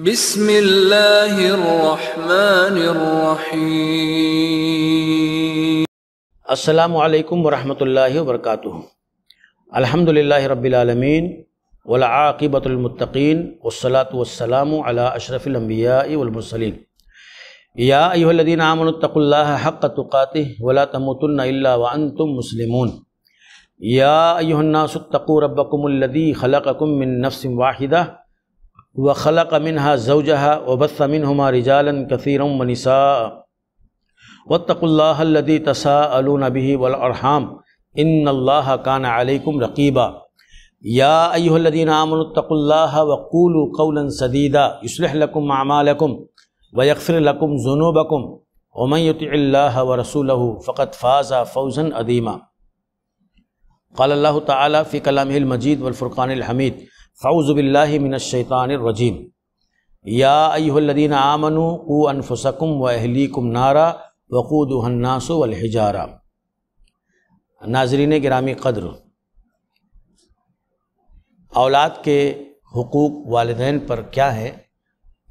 بسم اللہ الرحمن الرحیم۔ السلام علیکم ورحمۃ اللہ وبرکاتہ۔ الحمدللہ رب العالمین والعاقبۃ للمتقین والصلاۃ والسلام علی اشرف الانبیاء والمرسلین۔ یا ایھا الذین آمنوا اتقوا اللہ حق تقاتہ ولا تموتن الا وانتم مسلمون۔ یا ایھا الناس اتقوا ربکم الذی خلقکم من نفس واحدہ وخلق منها زوجها وبث منهما رجالا كثيرا ونساء واتقوا الله الذي تساءلون به والأرحام إن الله كان عليكم رقيبا۔ يا أيها الذين آمنوا اتقوا الله وقولوا قولا سديدا يصلح لكم أعمالكم ويغفر لكم ذنوبكم ومن يطع الله ورسوله فقد فاز فوزا عظيما۔ قال الله تعالى في كلامه المجيد والفرقان الحميد: فاعوذ باللہ من الشیطان الرجیم۔ یا ایھا الذین آمنوا قوا انفسکم واہلیکم نارا وقودها الناس والحجارہ۔ ناظرین گرامی قدر، اولاد کے حقوق والدین پر کیا ہے،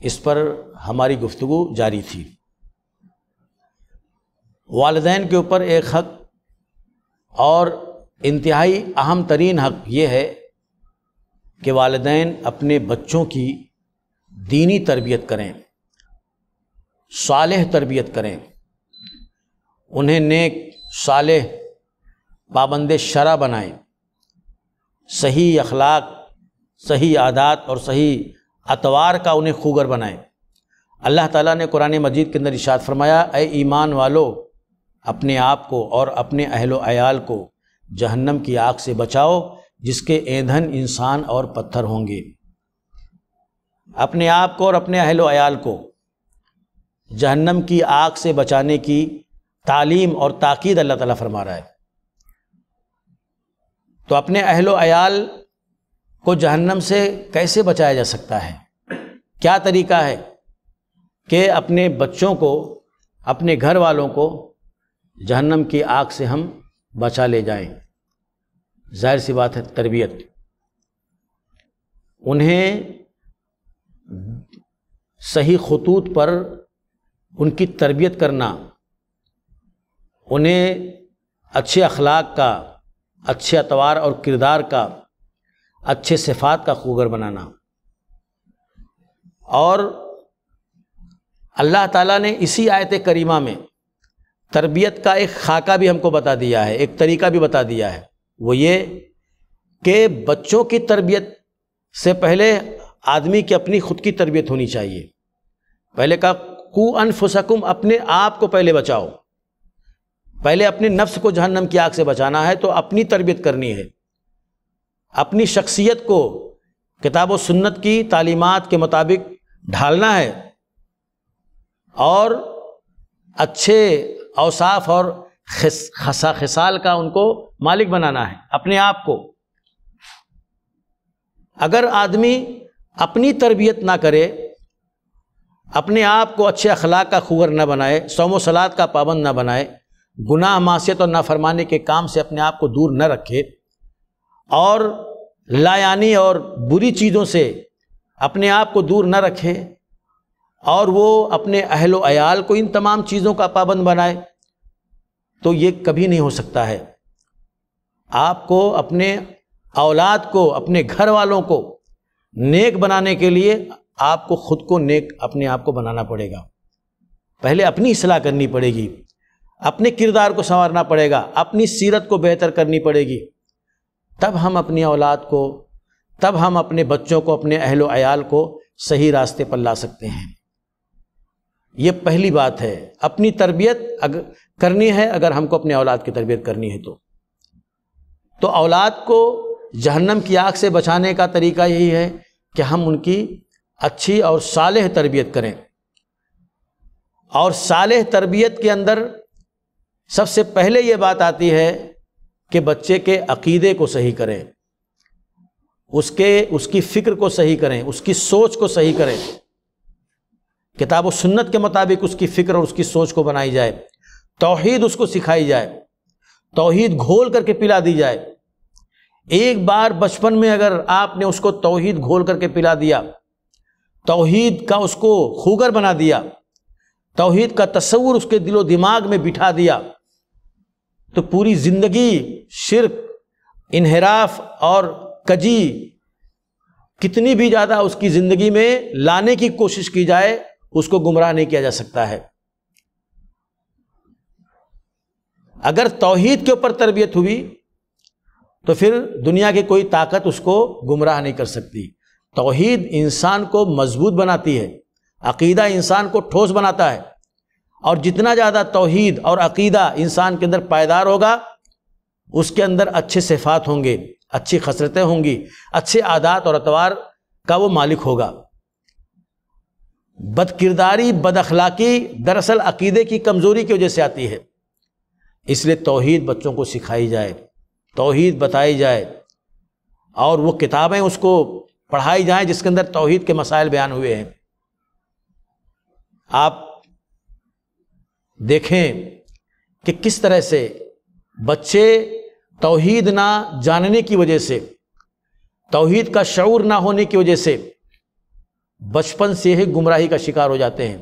اس پر ہماری گفتگو جاری تھی۔ والدین کے اوپر ایک حق اور انتہائی اہم ترین حق یہ ہے کہ والدین اپنے بچوں کی دینی تربیت کریں، صالح تربیت کریں، انہیں نیک صالح پابند شرع بنائیں، صحیح اخلاق، صحیح عادات اور صحیح اطوار کا انہیں خوگر بنائیں۔ اللہ تعالیٰ نے قرآن مجید کے اندر ارشاد فرمایا: اے ایمان والو، اپنے آپ کو اور اپنے اہل و عیال کو جہنم کی آگ سے بچاؤ جس کے ایندھن انسان اور پتھر ہوں گے۔ اپنے آپ کو اور اپنے اہل و عیال کو جہنم کی آگ سے بچانے کی تعلیم اور تاکید اللہ تعالیٰ فرما رہا ہے۔ تو اپنے اہل و عیال کو جہنم سے کیسے بچایا جا سکتا ہے؟ کیا طریقہ ہے کہ اپنے بچوں کو، اپنے گھر والوں کو جہنم کی آگ سے ہم بچا لے جائیں؟ ظاہر سی بات ہے، تربیت۔ انہیں صحیح خطوط پر ان کی تربیت کرنا، انہیں اچھے اخلاق کا، اچھے اطوار اور کردار کا، اچھے صفات کا خوگر بنانا۔ اور اللہ تعالیٰ نے اسی آیت کریمہ میں تربیت کا ایک خاکہ بھی ہم کو بتا دیا ہے، ایک طریقہ بھی بتا دیا ہے۔ وہ یہ کہ بچوں کی تربیت سے پہلے آدمی کی اپنی خود کی تربیت ہونی چاہیے۔ پہلے کہا قوا انفسکم، اپنے آپ کو پہلے بچاؤ، پہلے اپنے نفس کو جہنم کی آگ سے بچانا ہے تو اپنی تربیت کرنی ہے، اپنی شخصیت کو کتاب و سنت کی تعلیمات کے مطابق ڈھالنا ہے اور اچھے اوصاف اور خصال کا ان کو مالک بنانا ہے اپنے آپ کو۔ اگر آدمی اپنی تربیت نہ کرے، اپنے آپ کو اچھے اخلاق کا خوگر نہ بنائے، صوم و صلات کا پابند نہ بنائے، گناہ معصیت اور نافرمانی کے کام سے اپنے آپ کو دور نہ رکھے اور لایانی اور بری چیزوں سے اپنے آپ کو دور نہ رکھے اور وہ اپنے اہل و عیال کو ان تمام چیزوں کا پابند بنائے، تو یہ کبھی نہیں ہو سکتا ہے۔ آپ کو اپنے اولاد کو، اپنے گھر والوں کو نیک بنانے کے لیے آپ کو خود کو نیک اپنے آپ کو بنانا پڑے گا۔ پہلے اپنی اصلاح کرنی پڑے گی، اپنے کردار کو سنوارنا پڑے گا، اپنی سیرت کو بہتر کرنی پڑے گی، تب ہم اپنی اولاد کو، تب ہم اپنے بچوں کو، اپنے اہل و عیال کو صحیح راستے پر لا سکتے ہیں۔ یہ پہلی بات ہے، اپنی تربیت کرنی ہے۔ اگر ہم کو اپنے اولاد کی تربیت کرنی ہے تو اولاد کو جہنم کی آگ سے بچانے کا طریقہ یہی ہے کہ ہم ان کی اچھی اور صالح تربیت کریں۔ اور صالح تربیت کے اندر سب سے پہلے یہ بات آتی ہے کہ بچے کے عقیدے کو صحیح کریں، اس کی فکر کو صحیح کریں، اس کی سوچ کو صحیح کریں، کتاب و سنت کے مطابق اس کی فکر اور اس کی سوچ کو بنائی جائے، توحید اس کو سکھائی جائے، توحید گھول کر کے پلا دی جائے۔ ایک بار بچپن میں اگر آپ نے اس کو توحید گھول کر کے پلا دیا توحید کا اس کو خوگر بنا دیا، توحید کا تصور اس کے دل و دماغ میں بٹھا دیا، تو پوری زندگی شرک، انحراف اور کجی کتنی بھی زیادہ اس کی زندگی میں لانے کی کوشش کی جائے اس کو گمراہ نہیں کیا جا سکتا ہے۔ اگر توحید کے اوپر تربیت ہوئی تو پھر دنیا کی کوئی طاقت اس کو گمراہ نہیں کر سکتی۔ توحید انسان کو مضبوط بناتی ہے، عقیدہ انسان کو ٹھوس بناتا ہے، اور جتنا زیادہ توحید اور عقیدہ انسان کے اندر پائیدار ہوگا اس کے اندر اچھے صفات ہوں گے، اچھی خصلتیں ہوں گی، اچھے عادات اور اطوار کا وہ مالک ہوگا۔ بد کرداری، بد اخلاقی دراصل عقیدے کی کمزوری کی وجہ سے آتی ہے، اس لیے توحید بچوں کو سکھائی جائے، توحید بتائی جائے، اور وہ کتابیں اس کو پڑھائی جائیں جس کے اندر توحید کے مسائل بیان ہوئے ہیں۔ آپ دیکھیں کہ کس طرح سے بچے توحید نہ جاننے کی وجہ سے، توحید کا شعور نہ ہونے کی وجہ سے بچپن سے ہی گمراہی کا شکار ہو جاتے ہیں،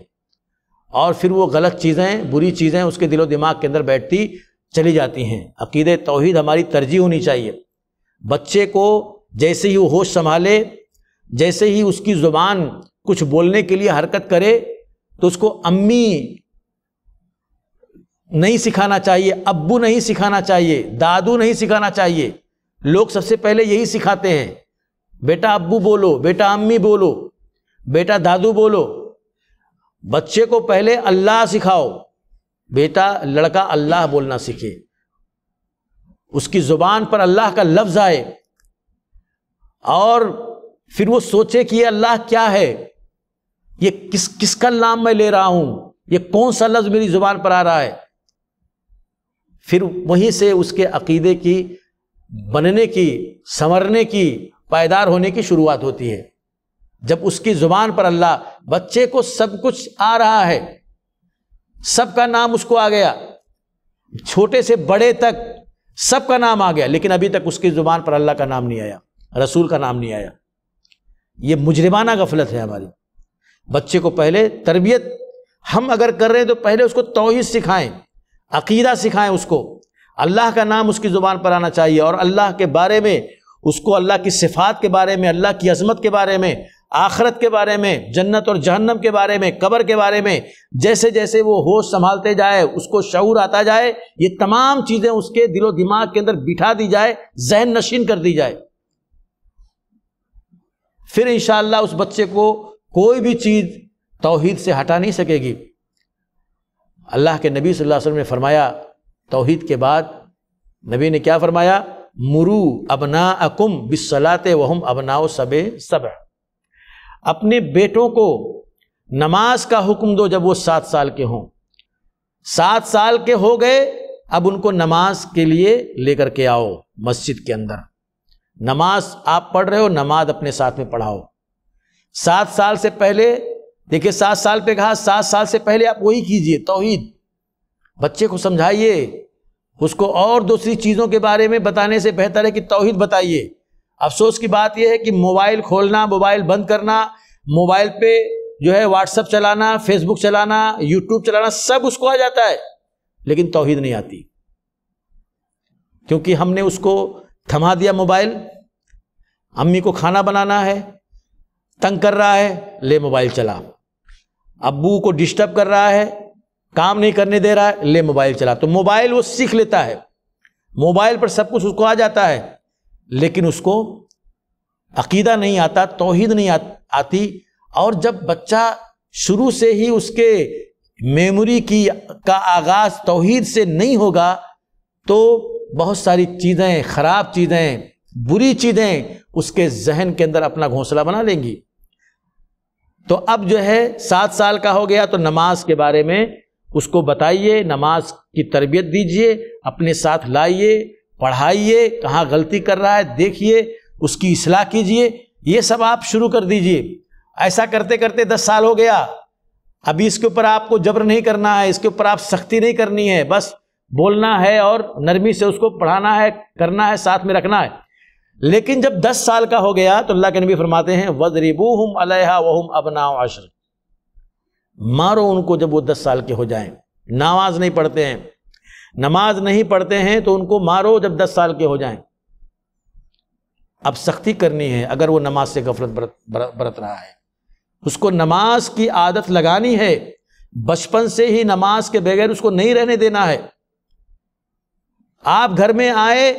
اور پھر وہ غلط چیزیں، بری چیزیں اس کے دل و دماغ کے اندر بیٹھتی چلی جاتی ہیں۔ عقیدہ توحید ہماری ترجیح ہونی چاہیے۔ بچے کو جیسے ہی وہ ہوش سنبھالے، جیسے ہی اس کی زبان کچھ بولنے کے لیے حرکت کرے تو اس کو امی نہیں سکھانا چاہیے، ابو نہیں سکھانا چاہیے، دادو نہیں سکھانا چاہیے۔ لوگ سب سے پہلے یہی سکھاتے ہیں، بیٹا ابو بولو، بیٹا امی بولو، بیٹا دادو بولو۔ بچے کو پہلے اللہ سکھاؤ، بیٹا لڑکا اللہ بولنا سیکھے، اس کی زبان پر اللہ کا لفظ آئے، اور پھر وہ سوچے کہ یہ اللہ کیا ہے، یہ کس کا نام میں لے رہا ہوں، یہ کون سا لفظ میری زبان پر آ رہا ہے۔ پھر وہیں سے اس کے عقیدے کی بننے کی، سنورنے کی، پائیدار ہونے کی شروعات ہوتی ہے۔ جب اس کی زبان پر اللہ، بچے کو سب کچھ آ رہا ہے، سب کا نام اس کو آ گیا، چھوٹے سے بڑے تک سب کا نام آ گیا، لیکن ابھی تک اس کی زبان پر اللہ کا نام نہیں آیا، رسول کا نام نہیں آیا۔ یہ مجرمانہ غفلت ہے ہماری۔ بچے کو پہلے تربیت ہم اگر کر رہے ہیں تو پہلے اس کو توحید سکھائیں، عقیدہ سکھائیں، اس کو اللہ کا نام اس کی زبان پر آنا چاہیے، اور اللہ کے بارے میں اس کو، اللہ کی صفات کے بارے میں، اللہ کی عظمت کے بارے میں، آخرت کے بارے میں، جنت اور جہنم کے بارے میں، قبر کے بارے میں، جیسے جیسے وہ ہوش سنبھالتے جائے، اس کو شعور آتا جائے، یہ تمام چیزیں اس کے دل و دماغ کے اندر بٹھا دی جائے، ذہن نشین کر دی جائے، پھر انشاءاللہ اس بچے کو کوئی بھی چیز توحید سے ہٹا نہیں سکے گی۔ اللہ کے نبی صلی اللہ علیہ وسلم نے فرمایا، توحید کے بعد نبی نے کیا فرمایا؟ مرو ابناءکم بالصلاۃ وہم ابناء سبع، اپنے بیٹوں کو نماز کا حکم دو جب وہ 7 سال کے ہوں۔ 7 سال کے ہو گئے، اب ان کو نماز کے لیے لے کر کے آؤ مسجد کے اندر، نماز آپ پڑھ رہے ہو، نماز اپنے ساتھ میں پڑھاؤ۔ 7 سال سے پہلے دیکھیں، 7 سال پہ کہا، 7 سال سے پہلے آپ وہی کیجئے، توحید بچے کو سمجھائیے، اس کو اور دوسری چیزوں کے بارے میں بتانے سے بہتر ہے کہ توحید بتائیے۔ افسوس کی بات یہ ہے کہ موبائل کھولنا، موبائل بند کرنا، موبائل پہ جو ہے واٹس ایپ چلانا، فیس بک چلانا، یوٹیوب چلانا، سب اس کو آ جاتا ہے، لیکن توحید نہیں آتی، کیونکہ ہم نے اس کو تھما دیا۔ موبائل، امی کو کھانا بنانا ہے، تنگ کر رہا ہے، لے موبائل چلا، ابو کو ڈسٹرب کر رہا ہے، کام نہیں کرنے دے رہا ہے، لے موبائل چلا، تو موبائل وہ سیکھ لیتا ہے، موبائل پر سب کچھ اس کو آ جاتا ہے، لیکن اس کو عقیدہ نہیں آتا، توحید نہیں آتی۔ اور جب بچہ شروع سے ہی اس کے میموری کا آغاز توحید سے نہیں ہوگا تو بہت ساری چیزیں، خراب چیزیں، بری چیزیں اس کے ذہن کے اندر اپنا گھونسلہ بنا لیں گی۔ تو اب جو ہے 7 سال کا ہو گیا تو نماز کے بارے میں اس کو بتائیے، نماز کی تربیت دیجئے، اپنے ساتھ لائیے، پڑھائیے، کہاں غلطی کر رہا ہے دیکھیے، اس کی اصلاح کیجئے، یہ سب آپ شروع کر دیجئے۔ ایسا کرتے کرتے 10 سال ہو گیا، ابھی اس کے اوپر آپ کو جبر نہیں کرنا ہے، اس کے اوپر آپ سختی نہیں کرنی ہے، بس بولنا ہے اور نرمی سے اس کو پڑھانا ہے، کرنا ہے، ساتھ میں رکھنا ہے۔ لیکن جب 10 سال کا ہو گیا تو اللہ کے نبی فرماتے ہیں وَضْرِبُوهُمْ عَلَيْهَا وَهُمْ أَبْنَاءُ 10، مارو ان کو جب وہ 10 سال کے ہو جائیں۔ نماز نہیں پڑھتے ہیں، نماز نہیں پڑھتے ہیں تو ان کو مارو جب 10 سال کے ہو جائیں۔ اب سختی کرنی ہے اگر وہ نماز سے غفلت برت رہا ہے، اس کو نماز کی عادت لگانی ہے، بچپن سے ہی نماز کے بغیر اس کو نہیں رہنے دینا ہے۔ آپ گھر میں آئے،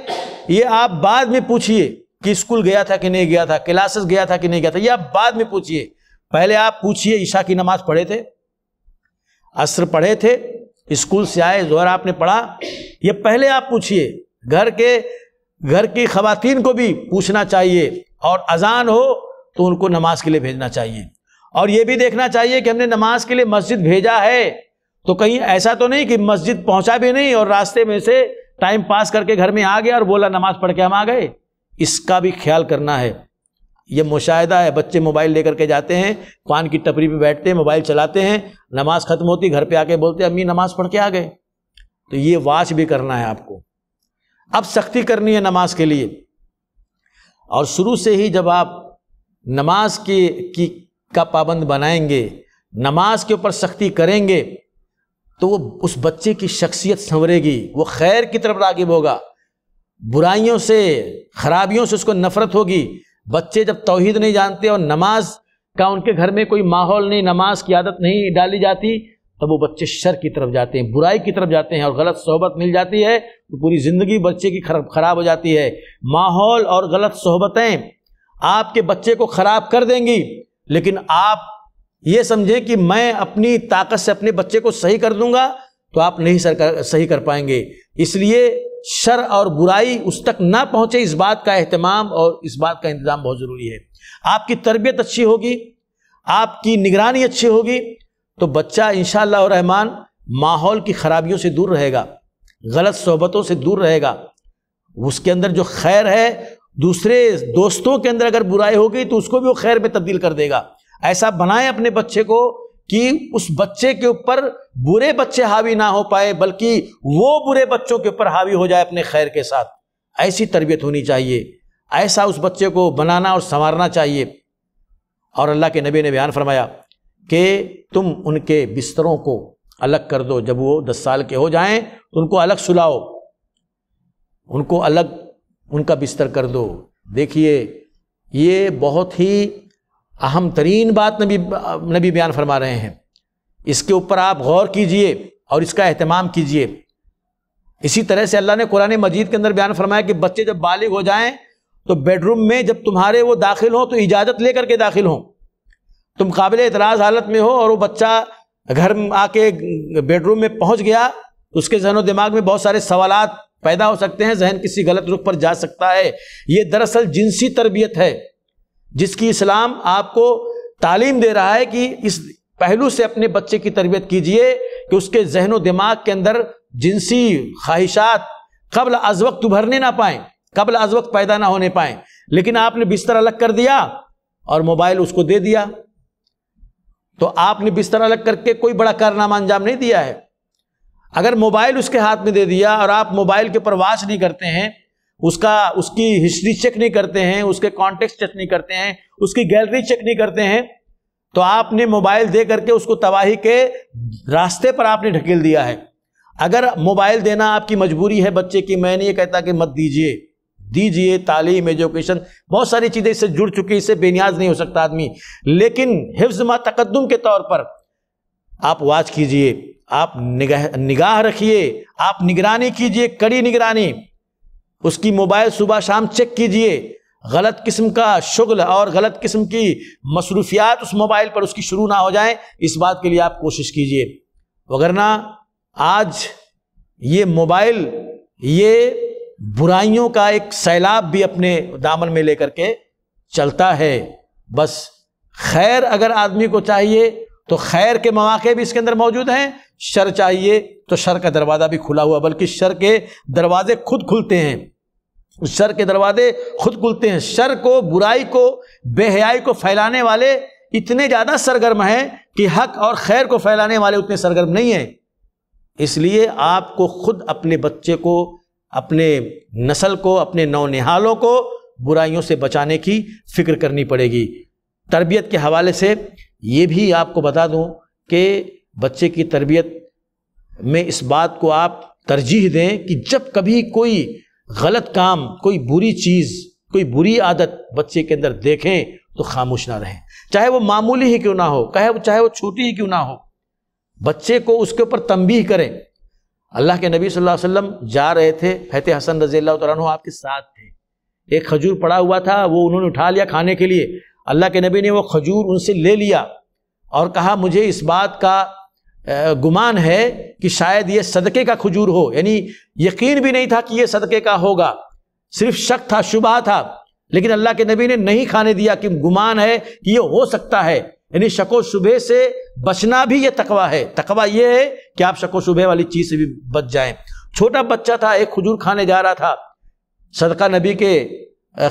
یہ آپ بعد میں پوچھئے کہ اسکول گیا تھا کہ نہیں گیا تھا، کلاسز گیا تھا کہ نہیں گیا تھا، یہ آپ بعد میں پوچھئے۔ پہلے آپ پوچھئے عشاء کی نماز پڑھے تھے، عصر پڑھے تھے، اسکول سے آئے ظہر آپ نے پڑھا، یہ پہلے آپ پوچھئے۔ گھر کی خواتین کو بھی پوچھنا چاہیے، اور اذان ہو تو ان کو نماز کے لیے بھیجنا چاہیے، اور یہ بھی دیکھنا چاہیے کہ ہم نے نماز کے لیے مسجد بھیجا ہے تو کہیں ایسا تو نہیں کہ مسجد پہنچا بھی نہیں اور راستے میں سے ٹائم پاس کر کے گھر میں آ گیا اور بولا نماز پڑھ کے ہم آ گئے۔ اس کا بھی خیال کرنا ہے۔ یہ مشاہدہ ہے، بچے موبائل لے کر کے جاتے ہیں، پان کی ٹپری پہ بیٹھتے ہیں، موبائل چلاتے ہیں، نماز ختم ہوتی گھر پہ آ کے بولتے ہیں امی نماز پڑھ کے آ گئے۔ تو یہ واچ بھی کرنا ہے آپ کو۔ اب سختی کرنی ہے نماز کے لیے، اور شروع سے ہی جب آپ نماز کا پابند بنائیں گے، نماز کے اوپر سختی کریں گے، تو وہ اس بچے کی شخصیت سنورے گی، وہ خیر کی طرف راغب ہوگا، برائیوں سے، خرابیوں سے اس کو نفرت ہوگی۔ بچے جب توحید نہیں جانتے اور نماز کا ان کے گھر میں کوئی ماحول نہیں، نماز کی عادت نہیں ڈالی جاتی، تب وہ بچے شر کی طرف جاتے ہیں، برائی کی طرف جاتے ہیں، اور غلط صحبت مل جاتی ہے تو پوری زندگی بچے کی خراب ہو جاتی ہے۔ ماحول اور غلط صحبتیں آپ کے بچے کو خراب کر دیں گی، لیکن آپ یہ سمجھیں کہ میں اپنی طاقت سے اپنے بچے کو صحیح کر دوں گا تو آپ نہیں صحیح کر پائیں گے۔ اس لیے شر اور برائی اس تک نہ پہنچے، اس بات کا اہتمام اور اس بات کا انتظام بہت ضروری ہے۔ آپ کی تربیت اچھی ہوگی، آپ کی نگرانی اچھی ہوگی تو بچہ انشاءاللہ الرحمن ماحول کی خرابیوں سے دور رہے گا، غلط صحبتوں سے دور رہے گا، اس کے اندر جو خیر ہے، دوسرے دوستوں کے اندر اگر برائی ہوگی تو اس کو بھی وہ خیر میں تبدیل کر دے گا۔ ایسا بنائیں اپنے بچے کو کہ اس بچے کے اوپر برے بچے حاوی نہ ہو پائے، بلکہ وہ برے بچوں کے اوپر حاوی ہو جائے اپنے خیر کے ساتھ۔ ایسی تربیت ہونی چاہیے، ایسا اس بچے کو بنانا اور سنوارنا چاہیے۔ اور اللہ کے نبی نے بیان فرمایا کہ تم ان کے بستروں کو الگ کر دو، جب وہ 10 سال کے ہو جائیں تو ان کو الگ سلاؤ، ان کو الگ ان کا بستر کر دو۔ دیکھیے یہ بہت ہی اہم ترین بات نبی بیان فرما رہے ہیں، اس کے اوپر آپ غور کیجئے اور اس کا اہتمام کیجئے۔ اسی طرح سے اللہ نے قرآن مجید کے اندر بیان فرمایا کہ بچے جب بالغ ہو جائیں تو بیڈ روم میں جب تمہارے وہ داخل ہوں تو اجازت لے کر کے داخل ہوں۔ تم قابل اعتراض حالت میں ہو اور وہ بچہ گھر میں آ کے بیڈ روم میں پہنچ گیا، اس کے ذہن و دماغ میں بہت سارے سوالات پیدا ہو سکتے ہیں، ذہن کسی غلط رخ پر جا سکتا ہے۔ یہ دراصل جنسی تربیت ہے جس کی اسلام آپ کو تعلیم دے رہا ہے کہ اس پہلو سے اپنے بچے کی تربیت کیجئے کہ اس کے ذہن و دماغ کے اندر جنسی خواہشات قبل از وقت ابھرنے نہ پائیں، قبل از وقت پیدا نہ ہونے پائیں۔ لیکن آپ نے بستر الگ کر دیا اور موبائل اس کو دے دیا، تو آپ نے بستر الگ کر کے کوئی بڑا کارنامہ انجام نہیں دیا ہے۔ اگر موبائل اس کے ہاتھ میں دے دیا اور آپ موبائل کے اوپر واچ نہیں کرتے ہیں، اس کی ہسٹری چیک نہیں کرتے ہیں، اس کے کانٹیکٹ چیک نہیں کرتے ہیں، اس کی گیلری چیک نہیں کرتے ہیں، تو آپ نے موبائل دے کر کے اس کو تباہی کے راستے پر آپ نے ڈھکیل دیا ہے۔ اگر موبائل دینا آپ کی مجبوری ہے بچے کی، میں نہیں یہ کہتا کہ مت دیجئے، تعلیم، ایجوکیشن، بہت ساری چیزیں اس سے جڑ چکی، اس سے بے نیاز نہیں ہو سکتا آدمی، لیکن حفظ ما تقدم کے طور پر آپ واچ کیجئے، آپ نگاہ رکھیے، آپ نگرانی کیجئے، کڑی نگرانی، اس کی موبائل صبح شام چیک کیجئے، غلط قسم کا شغل اور غلط قسم کی مصروفیات اس موبائل پر اس کی شروع نہ ہو جائیں، اس بات کے لیے آپ کوشش کیجئے۔ وگرنہ آج یہ موبائل یہ برائیوں کا ایک سیلاب بھی اپنے دامن میں لے کر کے چلتا ہے۔ بس خیر اگر آدمی کو چاہیے تو خیر کے مواقع بھی اس کے اندر موجود ہیں، شر چاہیے تو شر کا دروازہ بھی کھلا ہوا، بلکہ شر کے دروازے خود کھلتے ہیں، شر کے دروازے خود کھلتے ہیں۔ شر کو، برائی کو، بے حیائی کو پھیلانے والے اتنے زیادہ سرگرم ہیں کہ حق اور خیر کو پھیلانے والے اتنے سرگرم نہیں ہیں۔ اس لیے آپ کو خود اپنے بچے کو، اپنے نسل کو، اپنے نونہالوں کو برائیوں سے بچانے کی فکر کرنی پڑے گی۔ تربیت کے حوالے سے یہ بھی آپ کو بتا دوں کہ بچے کی تربیت میں اس بات کو آپ ترجیح دیں کہ جب کبھی کوئی غلط کام، کوئی بری چیز، کوئی بری عادت بچے کے اندر دیکھیں تو خاموش نہ رہیں، چاہے وہ معمولی ہی کیوں نہ ہو، چاہے وہ چھوٹی ہی کیوں نہ ہو، بچے کو اس کے اوپر تنبیہ کریں۔ اللہ کے نبی صلی اللہ علیہ وسلم جا رہے تھے، حضرت حسن رضی اللہ تعالیٰ عنہ آپ کے ساتھ تھے، ایک کھجور پڑا ہوا تھا، وہ انہوں نے اٹھا لیا کھانے کے لیے، اللہ کے نبی نے وہ کھجور ان سے لے لیا اور کہا مجھے اس بات کا گمان ہے کہ شاید یہ صدقے کا کھجور ہو، یعنی یقین بھی نہیں تھا کہ یہ صدقے کا ہوگا، صرف شک تھا، شبہ تھا، لیکن اللہ کے نبی نے نہیں کھانے دیا کہ گمان ہے کہ یہ ہو سکتا ہے، یعنی شک و شبہ سے بچنا بھی یہ تقویٰ ہے۔ تقویٰ یہ ہے کہ آپ شک و شبہ والی چیز سے بھی بچ جائیں۔ چھوٹا بچہ تھا، ایک کھجور کھانے جا رہا تھا، صدقہ نبی کے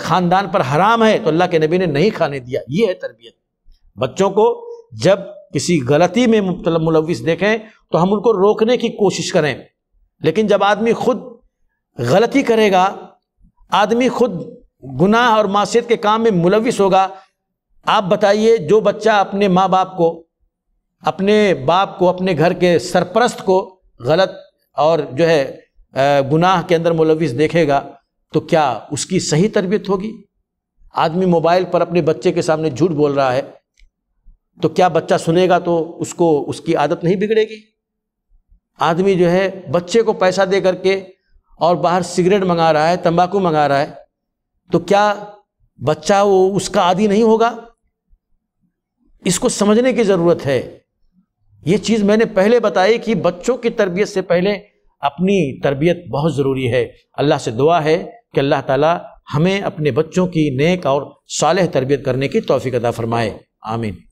خاندان پر حرام ہے تو اللہ کے نبی نے نہیں کھانے دیا۔ یہ ہے تربیت۔ بچوں کو جب کسی غلطی میں ملوث دیکھیں تو ہم ان کو روکنے کی کوشش کریں، لیکن جب آدمی خود غلطی کرے گا، آدمی خود گناہ اور معصیت کے کام میں ملوث ہوگا، آپ بتائیے جو بچہ اپنے ماں باپ کو، اپنے باپ کو، اپنے گھر کے سرپرست کو غلط اور جو ہے گناہ کے اندر ملوث دیکھے گا تو کیا اس کی صحیح تربیت ہوگی؟ آدمی موبائل پر اپنے بچے کے سامنے جھوٹ بول رہا ہے تو کیا بچہ سنے گا تو اس کی عادت نہیں بگڑے گی؟ آدمی جو ہے بچے کو پیسہ دے کر کے اور باہر سگریٹ منگا رہا ہے، تمباکو منگا رہا ہے تو کیا بچہ وہ اس کا عادی نہیں ہوگا؟ اس کو سمجھنے کی ضرورت ہے۔ یہ چیز میں نے پہلے بتائی کہ بچوں کی تربیت سے پہلے اپنی تربیت بہت ضروری ہے۔ اللہ سے دعا ہے کہ اللہ تعالی ہمیں اپنے بچوں کی نیک اور صالح تربیت کرنے کی توفیق عطا فرمائے، آمین۔